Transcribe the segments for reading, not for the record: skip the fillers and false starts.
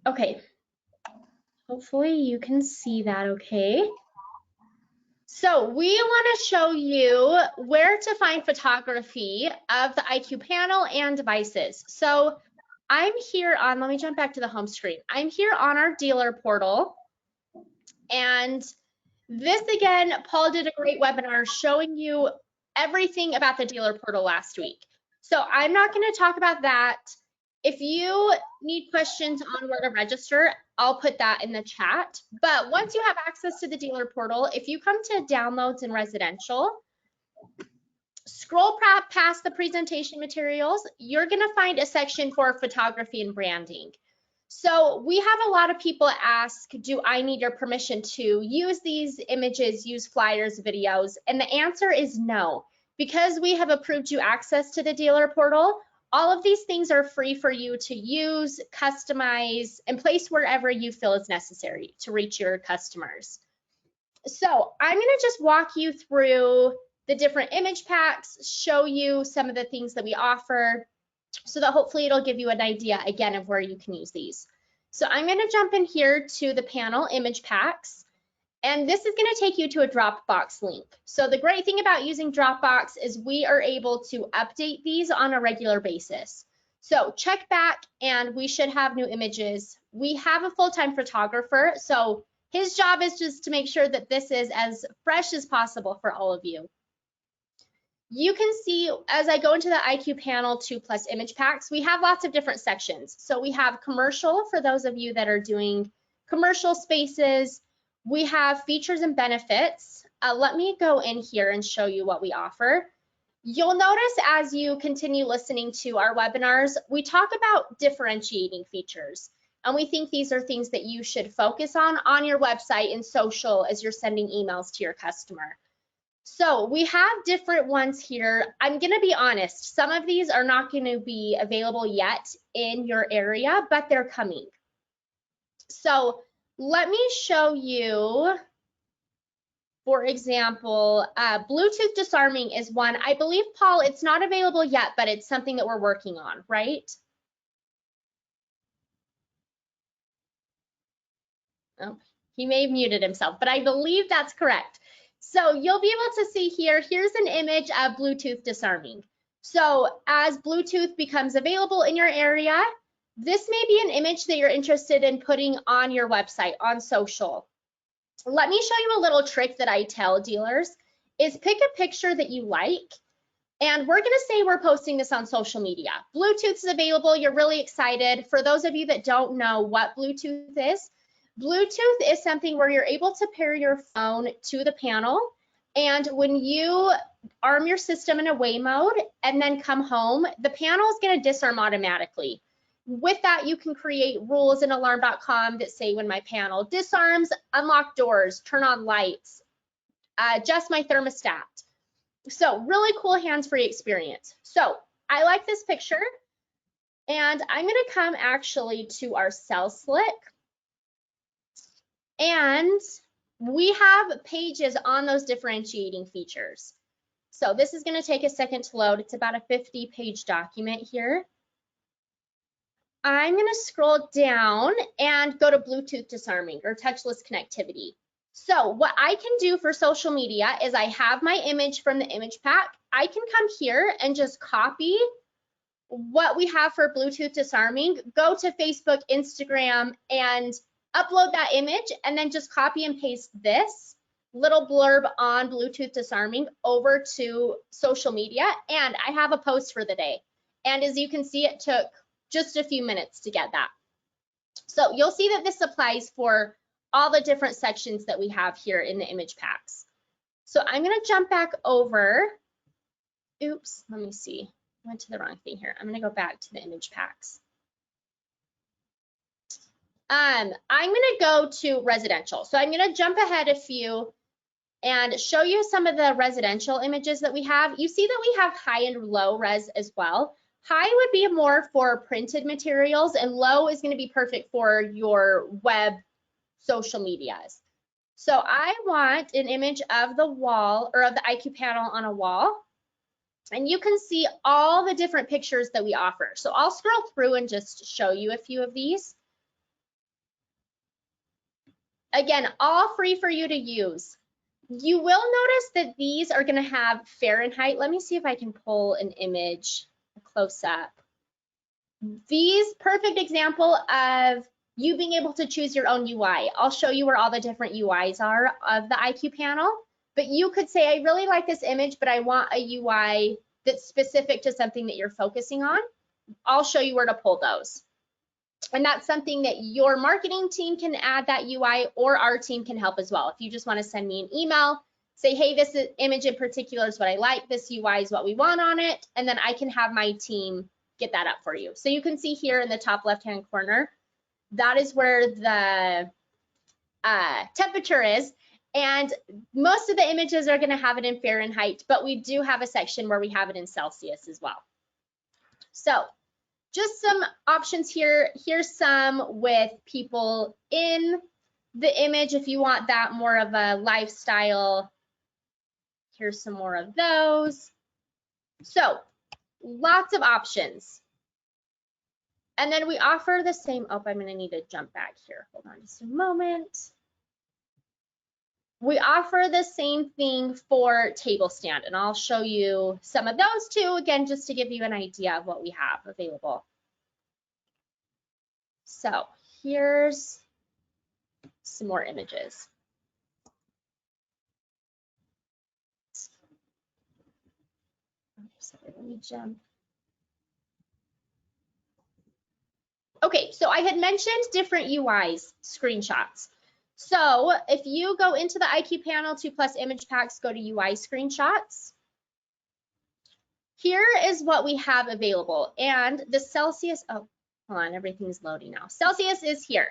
Okay, hopefully you can see that okay. So we want to show you where to find photography of the IQ panel and devices. So I'm here on, let me jump back to the home screen. I'm here on our dealer portal. And this again, Paul did a great webinar showing you everything about the dealer portal last week. So I'm not going to talk about that. If you need questions on where to register, I'll put that in the chat. But once you have access to the dealer portal, if you come to downloads and residential, scroll past the presentation materials, you're going to find a section for photography and branding. So we have a lot of people ask, do I need your permission to use these images, use flyers, videos? And the answer is no. Because we have approved you access to the dealer portal, all of these things are free for you to use, customize, and place wherever you feel is necessary to reach your customers. So I'm going to just walk you through the different image packs, show you some of the things that we offer, so that hopefully it'll give you an idea again of where you can use these. So I'm going to jump in here to the panel image packs, and this is going to take you to a Dropbox link. So the great thing about using Dropbox is we are able to update these on a regular basis. So check back and we should have new images. We have a full-time photographer, so his job is just to make sure that this is as fresh as possible for all of you. You can see as I go into the IQ panel 2+ image packs, we have lots of different sections. So we have commercial for those of you that are doing commercial spaces. We have features and benefits. Let me go in here and show you what we offer. You'll notice as you continue listening to our webinars, we talk about differentiating features. And we think these are things that you should focus on your website and social as you're sending emails to your customer. So we have different ones here. I'm going to be honest, some of these are not going to be available yet in your area, but they're coming. So let me show you, for example, Bluetooth disarming is one. I believe, Paul, it's not available yet, but it's something that we're working on, right? Oh, he may have muted himself, but I believe that's correct. So you'll be able to see here, here's an image of Bluetooth disarming. So as Bluetooth becomes available in your area, this may be an image that you're interested in putting on your website, on social. Let me show you a little trick that I tell dealers is pick a picture that you like, and we're gonna say we're posting this on social media. Bluetooth is available, you're really excited. For those of you that don't know what Bluetooth is something where you're able to pair your phone to the panel, and when you arm your system in away mode and then come home, the panel is going to disarm automatically. With that, you can create rules in alarm.com that say when my panel disarms, unlock doors, turn on lights, adjust my thermostat. So really cool hands-free experience. So I like this picture, and I'm going to come actually to our cell slick. And we have pages on those differentiating features. So this is going to take a second to load. It's about a 50-page document here. I'm going to scroll down and go to Bluetooth disarming or touchless connectivity. So what I can do for social media is I have my image from the image pack. I can come here and just copy what we have for Bluetooth disarming, go to Facebook, Instagram, and upload that image, and then just copy and paste this little blurb on Bluetooth disarming over to social media, and I have a post for the day. And as you can see, it took just a few minutes to get that. So you'll see that this applies for all the different sections that we have here in the image packs. So I'm going to jump back over. Oops, let me see. I went to the wrong thing here. I'm going to go back to the image packs. I'm going to go to residential. So I'm going to jump ahead a few and show you some of the residential images that we have. You see that we have high and low res as well. High would be more for printed materials, and low is going to be perfect for your web social medias. So I want an image of the wall or of the IQ panel on a wall. And you can see all the different pictures that we offer. So I'll scroll through and just show you a few of these. Again, all free for you to use. You will notice that these are going to have Fahrenheit. Let me see if I can pull an image close up. These, perfect example of you being able to choose your own UI. I'll show you where all the different UIs are of the IQ panel, but you could say, I really like this image, but I want a UI that's specific to something that you're focusing on. I'll show you where to pull those. And that's something that your marketing team can add that UI, or our team can help as well. If you just want to send me an email, say, hey, this image in particular is what I like, this UI is what we want on it, and then I can have my team get that up for you. So you can see here in the top left-hand corner, that is where the temperature is. And most of the images are going to have it in Fahrenheit, but we do have a section where we have it in Celsius as well. So just some options here. Here's some with people in the image if you want that more of a lifestyle. Here's some more of those. So lots of options. And then we offer the same, oh, I'm going to need to jump back here. Hold on just a moment. We offer the same thing for table stand, and I'll show you some of those too, again, just to give you an idea of what we have available. So here's some more images. Sorry, let me jump. Okay, so I had mentioned different UIs, screenshots. So if you go into the IQ panel 2+ image packs, go to UI screenshots. Here is what we have available. And the Celsius, oh, hold on, everything's loading now. Celsius is here.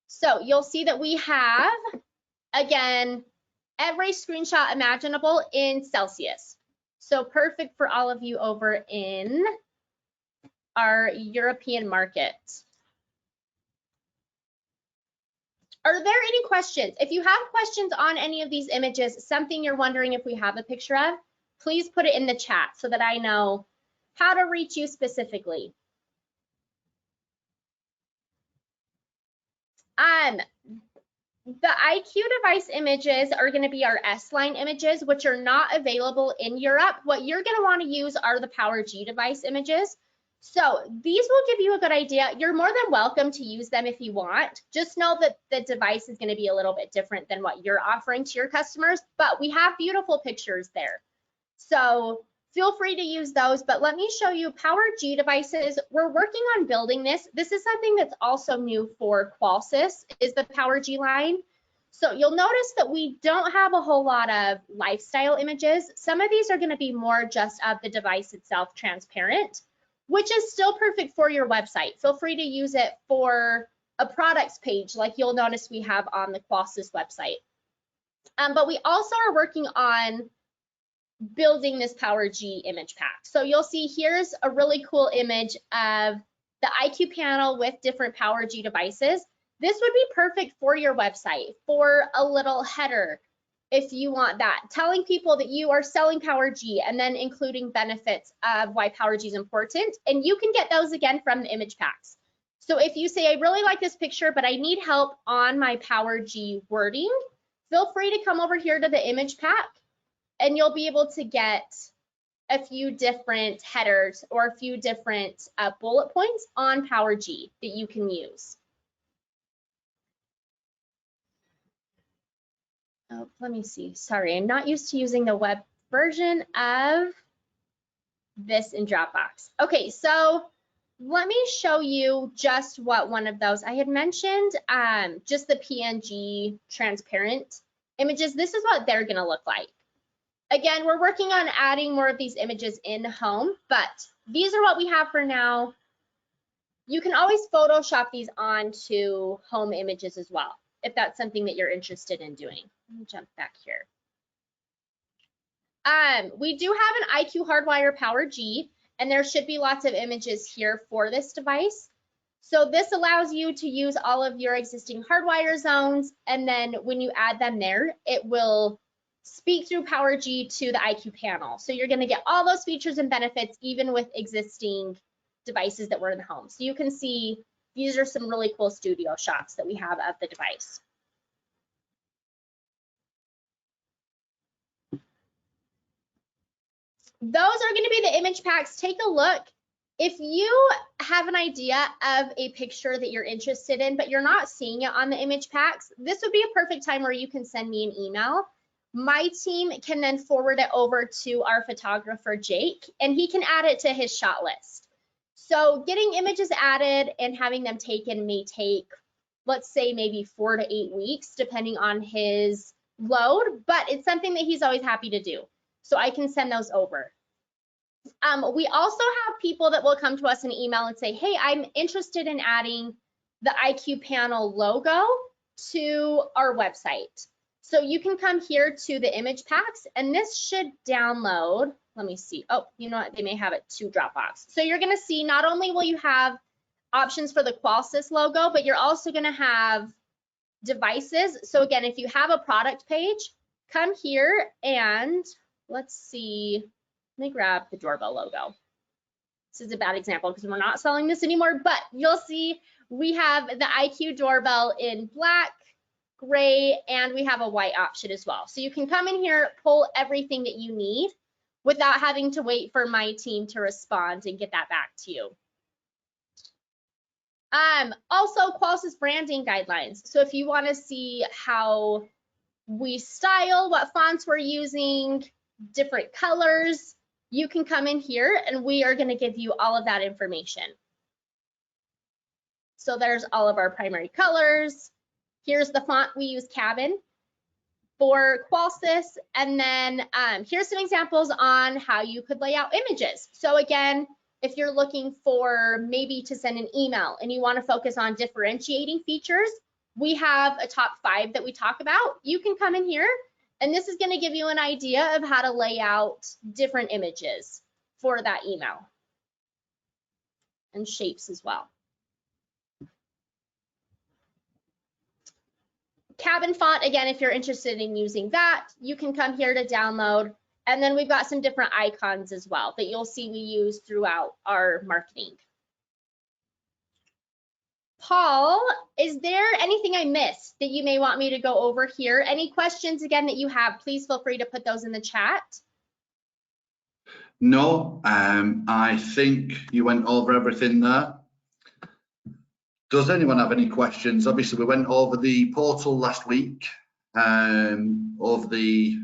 So you'll see that we have, again, every screenshot imaginable in Celsius. So perfect for all of you over in our European market. Are there any questions? If you have questions on any of these images, something you're wondering if we have a picture of, please put it in the chat so that I know how to reach you specifically. The IQ device images are going to be our S-line images, which are not available in Europe. What you're going to want to use are the Power G device images. So these will give you a good idea. You're more than welcome to use them if you want. Just know that the device is going to be a little bit different than what you're offering to your customers, but we have beautiful pictures there. So feel free to use those, but let me show you Power G devices. We're working on building this. This is something that's also new for Qolsys, is the Power G line. So you'll notice that we don't have a whole lot of lifestyle images. Some of these are going to be more just of the device itself, transparent, which is still perfect for your website. Feel free to use it for a products page like you'll notice we have on the Qolsys website. But we also are working on building this Power G image pack. So you'll see here's a really cool image of the IQ panel with different Power G devices. This would be perfect for your website, for a little header, if you want that, telling people that you are selling Power G and then including benefits of why Power G is important. And you can get those again from the image packs. So if you say, I really like this picture, but I need help on my Power G wording, feel free to come over here to the image pack and you'll be able to get a few different headers or a few different bullet points on Power G that you can use. Oh, let me see. Sorry, I'm not used to using the web version of this in Dropbox. Okay, so let me show you just what one of those. I had mentioned just the PNG transparent images. This is what they're going to look like. Again, we're working on adding more of these images in home, but these are what we have for now. You can always Photoshop these onto home images as well, if that's something that you're interested in doing. Let me jump back here. We do have an IQ Hardwire Power G, and there should be lots of images here for this device. So this allows you to use all of your existing hardwire zones, and then when you add them there, it will speak through Power G to the IQ panel. So you're going to get all those features and benefits even with existing devices that were in the home. So you can see these are some really cool studio shots that we have of the device. those are going to be the image packs. Take a look. If you have an idea of a picture that you're interested in, but you're not seeing it on the image packs, this would be a perfect time where you can send me an email. My team can then forward it over to our photographer, Jake, and he can add it to his shot list. So getting images added and having them taken may take, let's say, maybe 4 to 8 weeks, depending on his load, but it's something that he's always happy to do. So I can send those over. We also have people that will come to us in email and say, hey, I'm interested in adding the IQ panel logo to our website. So you can come here to the image packs, and this should download. Let me see. Oh, you know what? They may have it to Dropbox. So you're going to see not only will you have options for the Qolsys logo, but you're also going to have devices. So again, if you have a product page, come here and let's see. Let me grab the doorbell logo. This is a bad example because we're not selling this anymore, but you'll see we have the IQ doorbell in black, gray, and we have a white option as well. So you can come in here, pull everything that you need without having to wait for my team to respond and get that back to you. Also, Qolsys branding guidelines. So if you want to see how we style, what fonts we're using, different colors, you can come in here and we are going to give you all of that information. So there's all of our primary colors. Here's the font we use, Cabin, for Qolsys. And then here's some examples on how you could lay out images. So again, if you're looking for maybe to send an email and you want to focus on differentiating features, we have a top 5 that we talk about. You can come in here, and this is going to give you an idea of how to lay out different images for that email and shapes as well. Cabin font, again, if you're interested in using that, you can come here to download. And then we've got some different icons as well that you'll see we use throughout our marketing. Paul, is there anything I missed that you may want me to go over here? Any questions, again, that you have, please feel free to put those in the chat. No, I think you went over everything there. Does anyone have any questions? Obviously, we went over the portal last week, over the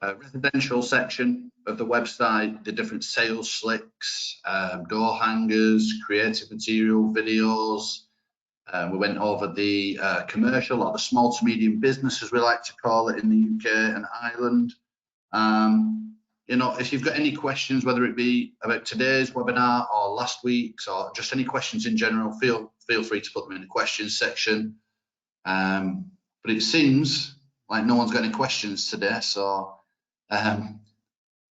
residential section of the website, the different sales slicks, door hangers, creative material, videos. We went over the commercial, or the small to medium business, as we like to call it in the UK and Ireland. You know, if you've got any questions, whether it be about today's webinar or last week's, or just any questions in general, feel free to put them in the questions section. But it seems like no one's got any questions today, so that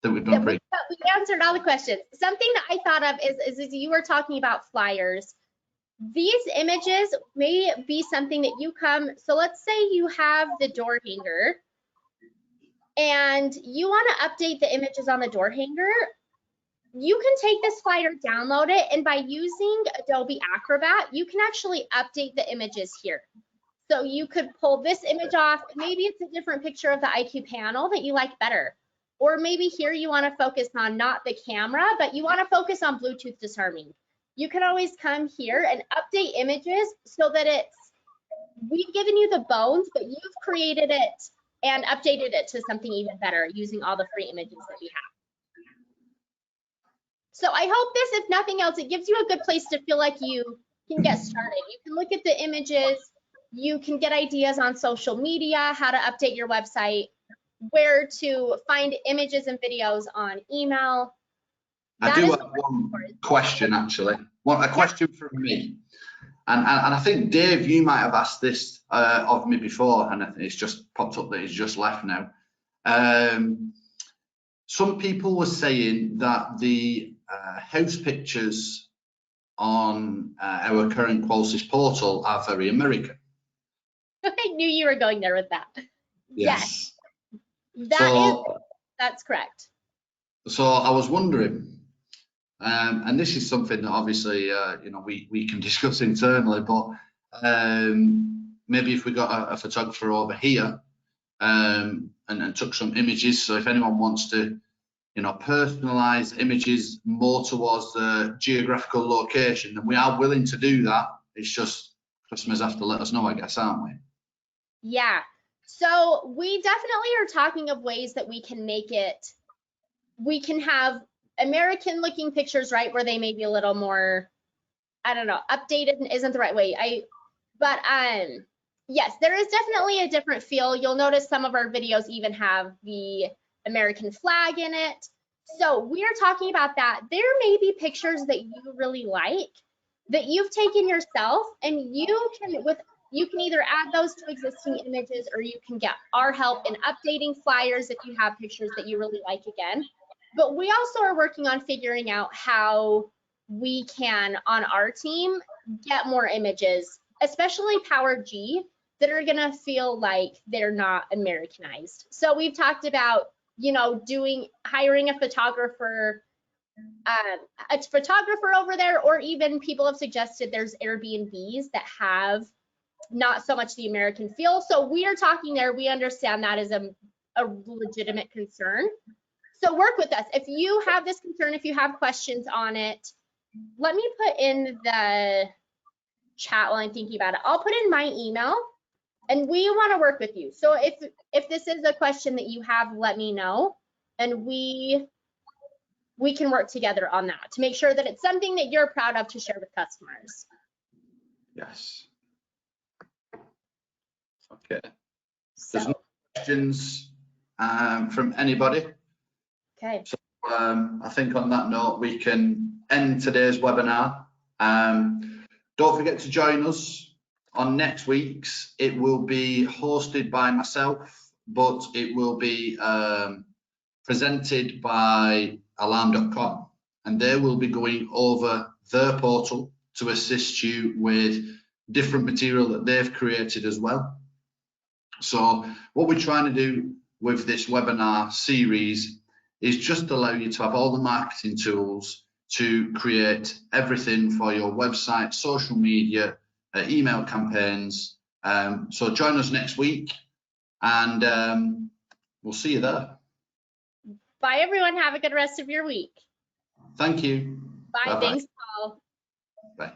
we've done pretty. We answered all the questions. Something that I thought of is you were talking about flyers. These images may be something that you come, so let's say you have the door hanger and you want to update the images on the door hanger. You can take this flyer, download it, and by using Adobe Acrobat, you can actually update the images here. So you could pull this image off. Maybe it's a different picture of the IQ panel that you like better. Or maybe here you want to focus on not the camera, but you want to focus on Bluetooth disarming. You can always come here and update images so that we've given you the bones, but you've created it and updated it to something even better using all the free images that we have. So I hope this, if nothing else, it gives you a good place to feel like you can get started. You can look at the images, you can get ideas on social media, how to update your website, where to find images and videos on email. I do have one question, actually. A question from me. And I think, Dave, you might have asked this of me before, and it's just popped up that he's just left now. Some people were saying that the house pictures on our current Qolsys portal are very American. I knew you were going there with that. Yes. That's correct. So I was wondering, and this is something that obviously you know, we can discuss internally, but maybe if we got a photographer over here and took some images, so if anyone wants to, personalized images more towards the geographical location, then we are willing to do that. It's just customers have to let us know, I guess, aren't we? Yeah. So we definitely are talking of ways that we can make it, we can have American looking pictures, right, where they may be a little more, I don't know, updated isn't the right way. But yes, there is definitely a different feel. You'll notice some of our videos even have the American flag in it. So we are talking about that. There may be pictures that you really like that you've taken yourself, and you can either add those to existing images, or you can get our help in updating flyers if you have pictures that you really like again. But we also are working on figuring out how we can, on our team, get more images, especially Power G, that are gonna feel like they're not Americanized. So we've talked about, hiring a photographer over there, or even people have suggested there's Airbnbs that have not so much the American feel. So we are talking there. We understand that is a legitimate concern. So work with us. If you have this concern, if you have questions on it, let me put in the chat while I'm thinking about it. I'll put in my email, and we want to work with you. So if this is a question that you have, let me know, and we can work together on that to make sure that it's something that you're proud of to share with customers. Yes. Okay. So, There's no questions from anybody. okay. So I think on that note, we can end today's webinar. Don't forget to join us on next week's. It will be hosted by myself, but it will be presented by alarm.com, and they will be going over their portal to assist you with different material that they've created as well. So what we're trying to do with this webinar series is just allow you to have all the marketing tools to create everything for your website, social media, email campaigns. So join us next week, and we'll see you there. Bye, everyone. Have a good rest of your week. Thank you. Bye. Bye-bye. Thanks, Paul. Bye.